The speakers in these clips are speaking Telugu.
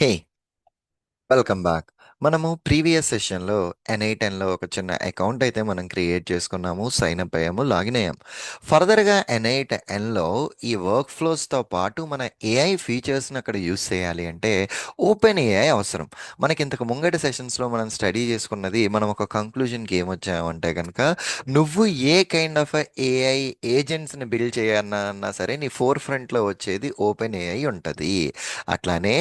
హే, వెల్కమ్ బ్యాక్. మనము ప్రీవియస్ సెషన్లో ఎన్ఐ10లో ఒక చిన్న అకౌంట్ అయితే మనం క్రియేట్ చేసుకున్నాము, సైన్ అప్ అయ్యాము, లాగిన్ అయ్యాం. ఫర్దర్గా ఎన్ఐ10లో ఈ వర్క్ ఫ్లోస్తో పాటు మన ఏఐ ఫీచర్స్ని అక్కడ యూస్ చేయాలి అంటే ఓపెన్ ఏఐ అవసరం. మనకి ఇంతకు ముంగటి సెషన్స్లో మనం స్టడీ చేసుకున్నది, మనం ఒక కంక్లూజన్కి ఏమొచ్చామంటే కనుక నువ్వు ఏ కైండ్ ఆఫ్ ఏఐ ఏజెంట్స్ని బిల్డ్ చేయన్నా సరే నీ ఫోర్ ఫ్రంట్లో వచ్చేది ఓపెన్ ఏఐ ఉంటుంది. అట్లానే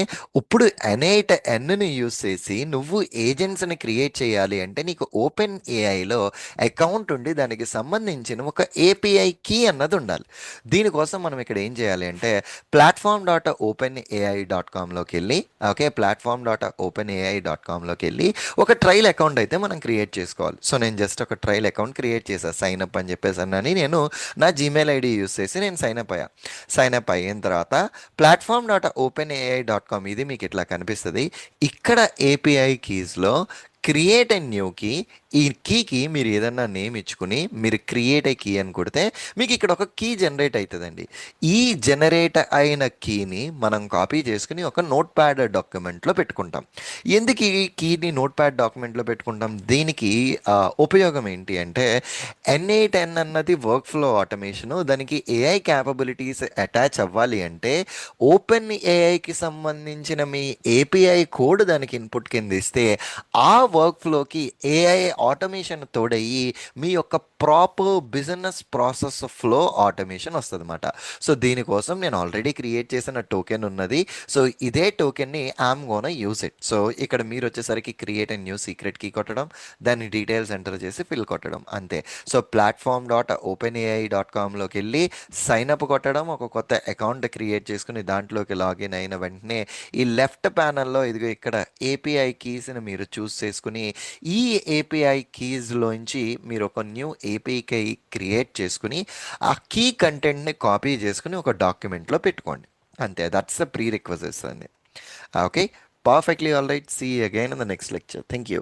ఇప్పుడు ఎనైట్ ఎన్ని యూస్ చేసి నువ్వు ఏజెంట్స్ని క్రియేట్ చేయాలి అంటే నీకు ఓపెన్ ఏఐలో అకౌంట్ ఉండి దానికి సంబంధించిన ఒక ఏపీఐ కీ అన్నది ఉండాలి. దీనికోసం మనం ఇక్కడ ఏం చేయాలి అంటే platform.openai.comలోకి వెళ్ళి, ఓకే, platform.openai.comలోకి వెళ్ళి ఒక ట్రయల్ అకౌంట్ అయితే మనం క్రియేట్ చేసుకోవాలి. సో నేను జస్ట్ ఒక ట్రయల్ అకౌంట్ క్రియేట్ చేశాను, సైన్ అప్ అని చెప్పేసి అన్నాని. నేను నా జీమెయిల్ ఐడి యూస్ చేసి నేను సైన్ అప్ అయ్యా. సైన్ అప్ అయిన తర్వాత platform.openai.com ఇది మీకు ఇట్లా కనిపిస్తుంది. ఇక్కడ ఏపీఐ కీస్లో క్రియేట్ ఎ న్యూ కీ, ఈ కీకి మీరు ఏదన్నా నేమ్ ఇచ్చుకుని మీరు క్రియేట్ ఏ కీ అని కొడితే మీకు ఇక్కడ ఒక కీ జనరేట్ అవుతుందండి. ఈ జనరేట్ అయిన కీని మనం కాపీ చేసుకుని ఒక నోట్ ప్యాడ్ డాక్యుమెంట్లో పెట్టుకుంటాం. ఎందుకు ఈ కీని నోట్ ప్యాడ్ డాక్యుమెంట్లో పెట్టుకుంటాం? దీనికి ఉపయోగం ఏంటి అంటే ఎన్ఏ10 అన్నది వర్క్ ఫ్లో ఆటోమేషను, దానికి ఏఐ క్యాపబిలిటీస్ అటాచ్ అవ్వాలి అంటే ఓపెన్ ఏఐకి సంబంధించిన మీ ఏపీఐ కోడ్ దానికి ఇన్పుట్ కింద ఇస్తే ఆ వర్క్ ఫ్లోకి ఏఐ ఆటోమేషన్ తోడయ్యి మీ యొక్క proper business process flow automation వస్తుంది అన్నమాట. సో దీనికోసం నేను ఆల్రెడీ క్రియేట్ చేసిన టోకెన్ ఉన్నది. సో ఇదే టోకెన్ని I'm gonna use it. So ఇక్కడ మీరు వచ్చేసరికి create and new secret key కొట్టడం, దాని డీటెయిల్స్ ఎంటర్ చేసి ఫిల్ కొట్టడం అంతే. సో platform.openai.comలోకి వెళ్ళి సైన్ అప్ కొట్టడం, ఒక కొత్త అకౌంట్ క్రియేట్ చేసుకుని దాంట్లోకి లాగిన్ అయిన వెంటనే ఈ లెఫ్ట్ ప్యానల్లో ఇదిగో ఇక్కడ ఏపీఐ కీస్ని మీరు చూస్ చేసుకుని ఈ ఏపీఐ కీస్లోంచి మీరు ఒక న్యూ ఏపీఐ క్రియేట్ చేసుకుని ఆ కీ కంటెంట్ని కాపీ చేసుకుని ఒక డాక్యుమెంట్లో పెట్టుకోండి. అంతే, దట్స్ ద ప్రీ రిక్వెజిట్స్ అండి. Okay, perfectly all right. See again in the next lecture. Thank you.